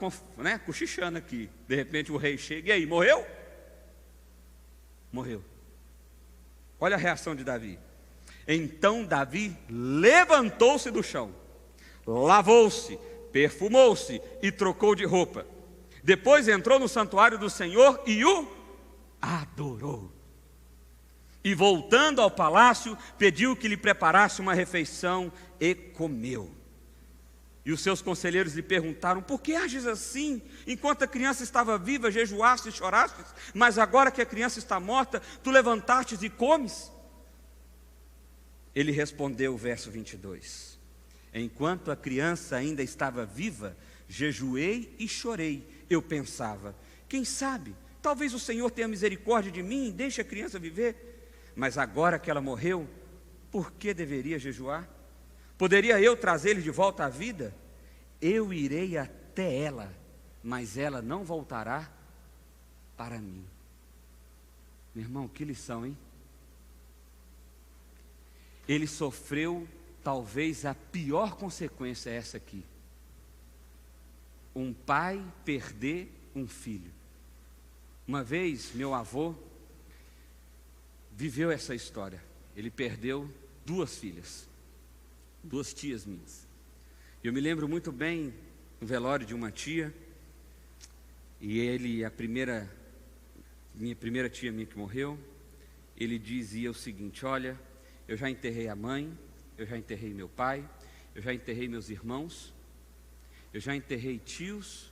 cochichando aqui. De repente o rei chega: e aí, morreu? Morreu. Olha a reação de Davi. Então Davi levantou-se do chão, lavou-se, perfumou-se e trocou de roupa. Depois entrou no santuário do Senhor e o adorou. E voltando ao palácio, pediu que lhe preparasse uma refeição e comeu. E os seus conselheiros lhe perguntaram: por que ages assim? Enquanto a criança estava viva, jejuaste e choraste, mas agora que a criança está morta, tu levantastes e comes? Ele respondeu, verso 22: enquanto a criança ainda estava viva, jejuei e chorei. Eu pensava: quem sabe, talvez o Senhor tenha misericórdia de mim e deixe a criança viver. Mas agora que ela morreu, por que deveria jejuar? Poderia eu trazer-lhe de volta à vida? Eu irei até ela, mas ela não voltará para mim. Meu irmão, que lição, hein? Ele sofreu talvez a pior consequência, essa aqui: um pai perder um filho. Uma vez meu avô viveu essa história. Ele perdeu 2 filhas, 2 tias minhas. Eu me lembro muito bem no velório de uma tia, e minha primeira tia minha que morreu, ele dizia o seguinte: olha, eu já enterrei a mãe, eu já enterrei meu pai, eu já enterrei meus irmãos, eu já enterrei tios,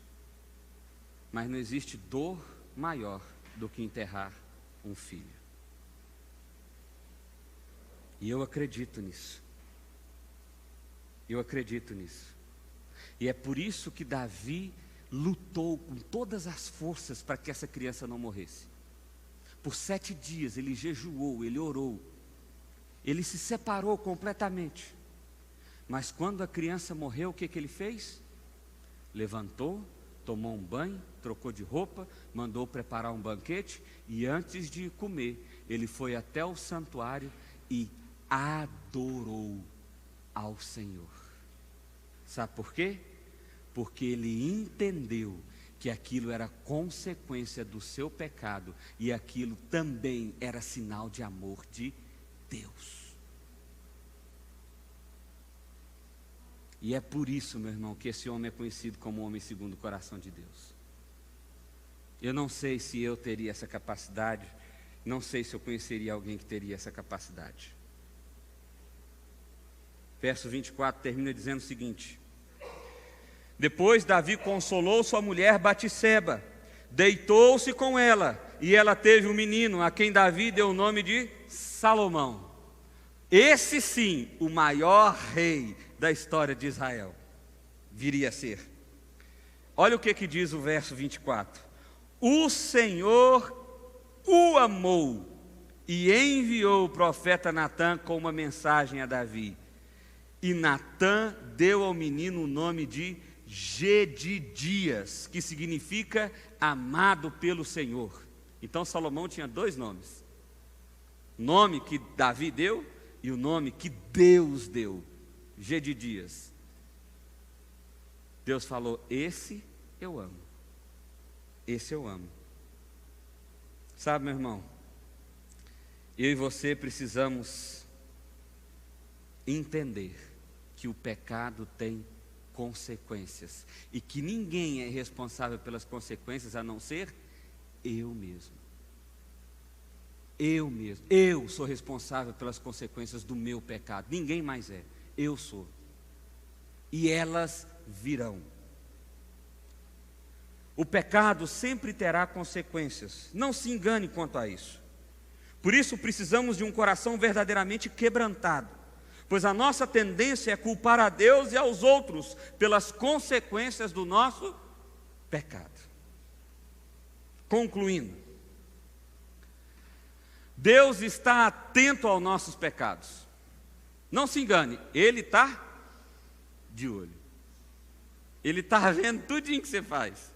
mas não existe dor maior do que enterrar um filho. E eu acredito nisso. Eu acredito nisso. E é por isso que Davi lutou com todas as forças para que essa criança não morresse. Por 7 dias ele jejuou, ele orou, ele se separou completamente. Mas quando a criança morreu, o que ele fez? Levantou, tomou um banho, trocou de roupa, mandou preparar um banquete, e antes de comer, ele foi até o santuário e adorou ao Senhor. Sabe por quê? Porque ele entendeu que aquilo era consequência do seu pecado, e aquilo também era sinal de amor de Deus. E é por isso, meu irmão, que esse homem é conhecido como homem segundo o coração de Deus. Eu não sei se eu teria essa capacidade, não sei se eu conheceria alguém que teria essa capacidade. Verso 24 termina dizendo o seguinte: depois Davi consolou sua mulher Batseba, deitou-se com ela, e ela teve um menino, a quem Davi deu o nome de Salomão. Esse sim, o maior rei da história de Israel, viria a ser. Olha o que diz o verso 24: o Senhor o amou e enviou o profeta Natã com uma mensagem a Davi. E Natã deu ao menino o nome de Gedidias, que significa amado pelo Senhor. Então Salomão tinha 2 nomes: o nome que Davi deu e o nome que Deus deu, Gedidias. Deus falou: esse eu amo, esse eu amo. Sabe, meu irmão, eu e você precisamos entender que o pecado tem consequências, e que ninguém é responsável pelas consequências a não ser eu mesmo. Eu mesmo, eu sou responsável pelas consequências do meu pecado, ninguém mais é, eu sou. E elas virão. O pecado sempre terá consequências, não se engane quanto a isso. Por isso precisamos de um coração verdadeiramente quebrantado, pois a nossa tendência é culpar a Deus e aos outros pelas consequências do nosso pecado. Concluindo, Deus está atento aos nossos pecados. Não se engane, Ele está de olho. Ele está vendo tudinho que você faz.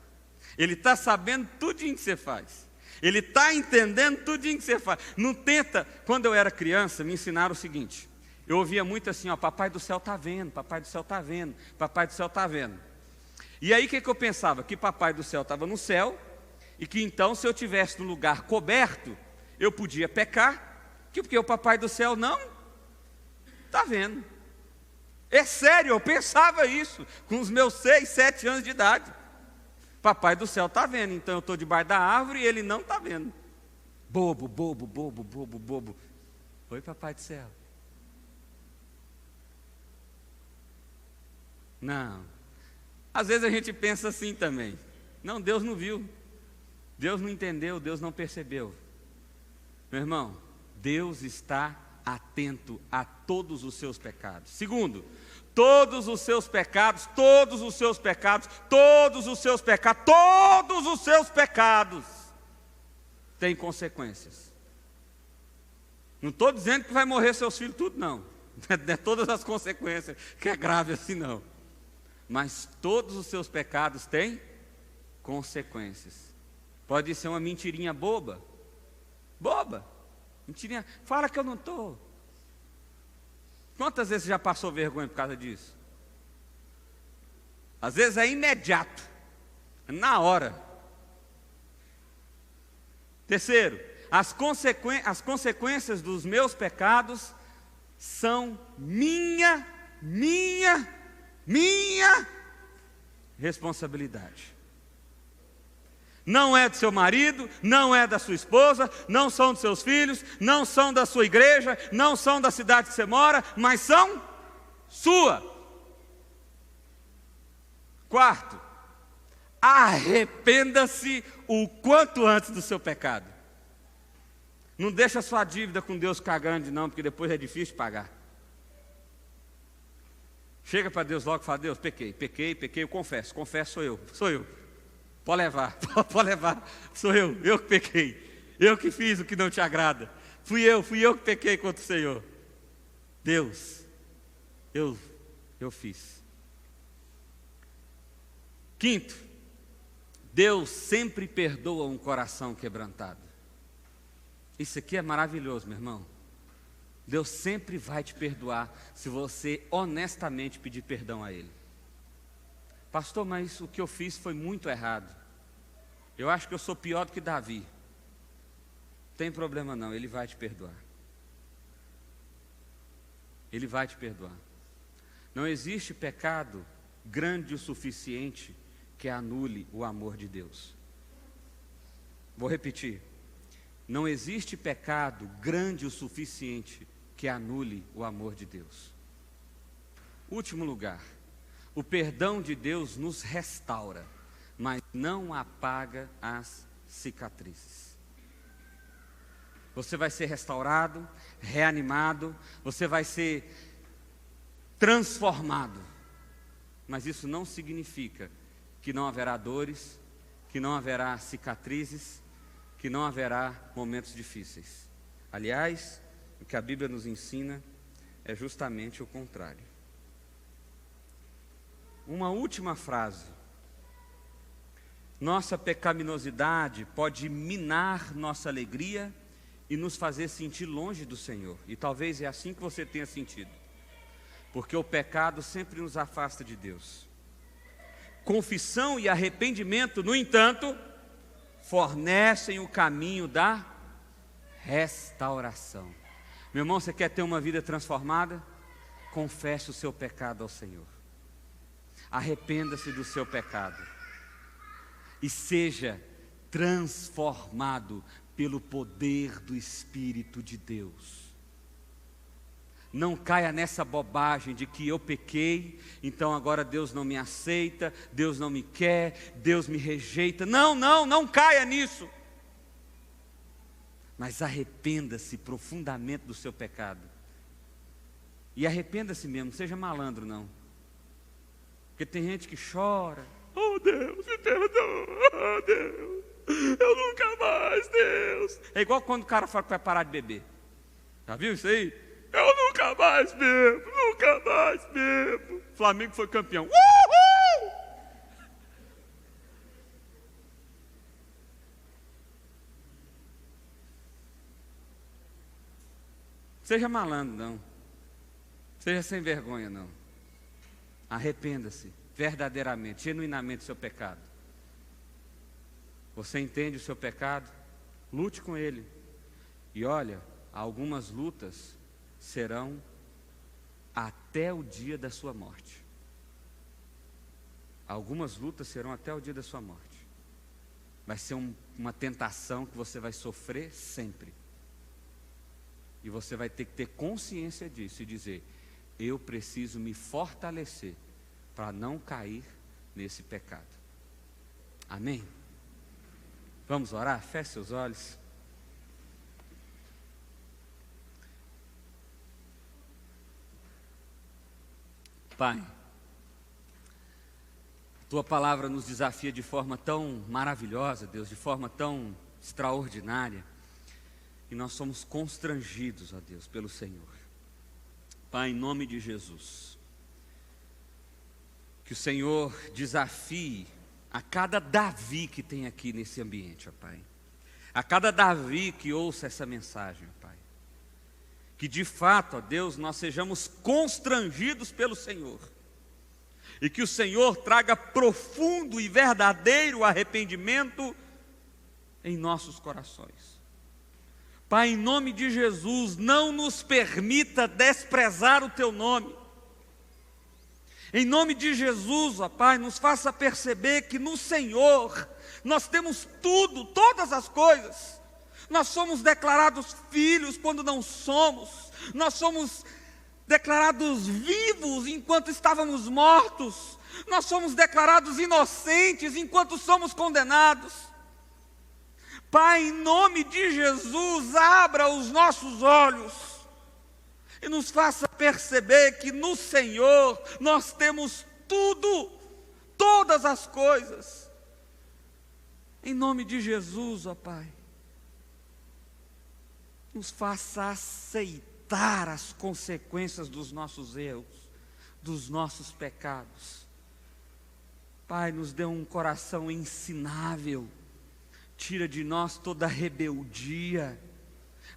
Ele está sabendo tudinho que você faz. Ele está entendendo tudinho que você faz. Não tenta. Quando eu era criança, me ensinaram o seguinte: eu ouvia muito assim, ó, papai do céu está vendo, papai do céu está vendo, papai do céu está vendo. E aí o que eu pensava? Que papai do céu estava no céu, e que então, se eu estivesse num lugar coberto, eu podia pecar, porque o papai do céu não está vendo. É sério, eu pensava isso com os meus 6, 7 anos de idade. Papai do céu está vendo, então eu estou debaixo da árvore e ele não está vendo. Bobo, bobo, bobo, bobo, bobo. Oi, papai do céu. Não. Às vezes a gente pensa assim também. Não, Deus não viu. Deus não entendeu, Deus não percebeu. Meu irmão, Deus está atento a todos os seus pecados. Segundo, todos os seus pecados, todos os seus pecados, todos os seus pecados, todos os seus pecados têm consequências. Não estou dizendo que vai morrer seus filhos tudo, não. Não é todas as consequências que é grave assim, não. Mas todos os seus pecados têm consequências. Pode ser uma mentirinha boba. Boba. Mentirinha. Fala que eu não estou. Quantas vezes você já passou vergonha por causa disso? Às vezes é imediato. É na hora. Terceiro, as consequências dos meus pecados são minha responsabilidade. Não é do seu marido, não é da sua esposa, não são dos seus filhos, não são da sua igreja, não são da cidade que você mora, mas são sua. Quarto, arrependa-se o quanto antes do seu pecado. Não deixa a sua dívida com Deus ficar grande não, porque depois é difícil de pagar. Chega para Deus logo e fala: Deus, pequei, eu confesso, sou eu. Pode levar, pode levar. Sou eu que pequei. Eu que fiz o que não te agrada. Fui eu que pequei contra o Senhor. Deus, eu fiz. Quinto, Deus sempre perdoa um coração quebrantado. Isso aqui é maravilhoso, meu irmão. Deus sempre vai te perdoar se você honestamente pedir perdão a Ele. Pastor, mas o que eu fiz foi muito errado. Eu acho que eu sou pior do que Davi. Não tem problema não, Ele vai te perdoar. Ele vai te perdoar. Não existe pecado grande o suficiente que anule o amor de Deus. Vou repetir. Não existe pecado grande o suficiente que anule o amor de Deus. Último lugar, o perdão de Deus nos restaura, mas não apaga as cicatrizes. Você vai ser restaurado, reanimado, você vai ser transformado, mas isso não significa que não haverá dores, que não haverá cicatrizes, que não haverá momentos difíceis. Aliás, o que a Bíblia nos ensina é justamente o contrário. Uma última frase. Nossa pecaminosidade pode minar nossa alegria e nos fazer sentir longe do Senhor. E talvez é assim que você tenha sentido. Porque o pecado sempre nos afasta de Deus. Confissão e arrependimento, no entanto, fornecem o caminho da restauração. Meu irmão, você quer ter uma vida transformada? Confesse o seu pecado ao Senhor. Arrependa-se do seu pecado. E seja transformado pelo poder do Espírito de Deus. Não caia nessa bobagem de que eu pequei, então agora Deus não me aceita, Deus não me quer, Deus me rejeita. Não caia nisso. Mas arrependa-se profundamente do seu pecado. E arrependa-se mesmo, não seja malandro não. Porque tem gente que chora. Oh Deus, me perdoa, oh Deus, eu nunca mais, Deus. É igual quando o cara fala que vai parar de beber. Já viu isso aí? Eu nunca mais bebo, nunca mais bebo. Flamengo foi campeão. Uhul! Seja malandro, não. Seja sem vergonha, não. Arrependa-se verdadeiramente, genuinamente do seu pecado. Você entende o seu pecado? Lute com ele. E olha, algumas lutas serão até o dia da sua morte. Algumas lutas serão até o dia da sua morte. Vai ser uma tentação que você vai sofrer sempre. E você vai ter que ter consciência disso e dizer: eu preciso me fortalecer para não cair nesse pecado. Amém? Vamos orar? Feche seus olhos. Pai, Tua palavra nos desafia de forma tão maravilhosa, Deus, de forma tão extraordinária, e nós somos constrangidos, ó Deus, pelo Senhor. Pai, em nome de Jesus, que o Senhor desafie a cada Davi que tem aqui nesse ambiente, ó Pai, a cada Davi que ouça essa mensagem, ó Pai, que de fato, ó Deus, nós sejamos constrangidos pelo Senhor, e que o Senhor traga profundo e verdadeiro arrependimento em nossos corações. Pai, em nome de Jesus, não nos permita desprezar o Teu nome. Em nome de Jesus, ó Pai, nos faça perceber que no Senhor nós temos tudo, todas as coisas. Nós somos declarados filhos quando não somos. Nós somos declarados vivos enquanto estávamos mortos. Nós somos declarados inocentes enquanto somos condenados. Pai, em nome de Jesus, abra os nossos olhos e nos faça perceber que no Senhor nós temos tudo, todas as coisas. Em nome de Jesus, ó Pai, nos faça aceitar as consequências dos nossos erros, dos nossos pecados. Pai, nos dê um coração ensinável, tira de nós toda a rebeldia,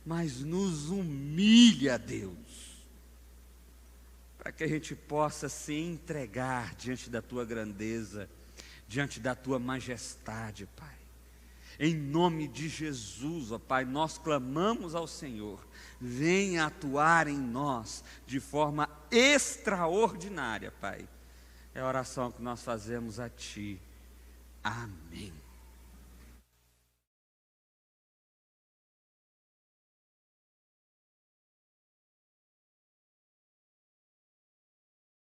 mas nos humilha, Deus, para que a gente possa se entregar diante da Tua grandeza, diante da Tua majestade, Pai. Em nome de Jesus, ó Pai, nós clamamos ao Senhor, venha atuar em nós de forma extraordinária, Pai. É a oração que nós fazemos a Ti. Amém.